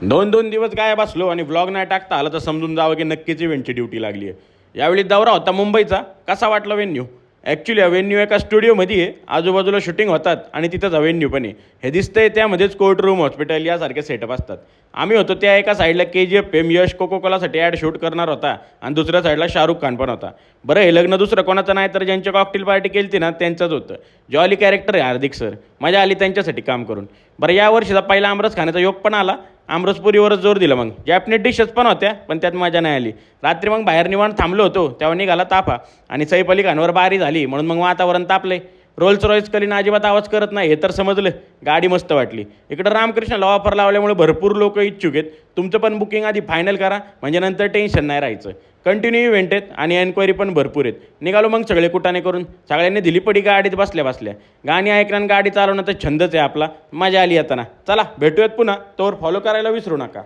दोन दिवस गायब असलो आणि व्लॉग नाही टाकता आलं तर समजून जावं की नक्कीच इव्हेंटची ड्युटी लागली आहे. यावेळी दौरा होता मुंबईचा. कसा वाटला वेन्यू? ॲक्च्युली हा वेन्यू एका स्टुडिओमध्ये आहे. आजूबाजूला शूटिंग होतात आणि तिथंच हा वेन्यू पण आहे. हे दिसतंय त्यामध्येच कोर्ट रूम, हॉस्पिटल यासारखे सेटअप असतात. आम्ही होतो त्या एका साईडला KGF फेम यश कोको कोलासाठी ॲड शूट करणार होता आणि दुसऱ्या साईडला शाहरुख खान पण होता. बरं, हे लग्न दुसरं कोणाचं नाही तर ज्यांच्या कॉकटेल पार्टी केली ना त्यांचंच होतं. जॉली कॅरेक्टर आहे हार्दिक सर. मजा आली त्यांच्यासाठी काम करून. बरं, या वर्षीचा पहिला आमरस खाण्याचा योग पण आला. आमरसपुरीवरच जोर दिला. मग जॅपनीज डिशेस पण होत्या पण त्यात मजा नाही आली. रात्री मग बाहेर निवांत थांबलो होतो तेव्हा निघाला ताफा आणि सैफ अली खानवर बारी झाली म्हणून मग वातावरण तापले. रोल्स रॉईस कलीन अजिबात आवाज करत नाही हे तर समजलं. गाडी मस्त वाटली. इकडं रामकृष्णाला ऑफर लावल्यामुळे भरपूर लोक इच्छुक आहेत. तुमचं पण बुकिंग आधी फायनल करा म्हणजे नंतर टेन्शन नाही राहायचं. कंटिन्यू इव्हेंट आहेत आणि एन्क्वायरी पण भरपूर आहेत. निघालो मग सगळे कुटाने करून. सगळ्यांनी दिली पडी गाडीत बसल्या बसल्या. गाणी ऐकणं आणि गाडी चालवणं तर छंदच आहे आपला. मजा आली येताना. चला भेटूयात पुन्हा. तोवर फॉलो करायला विसरू नका.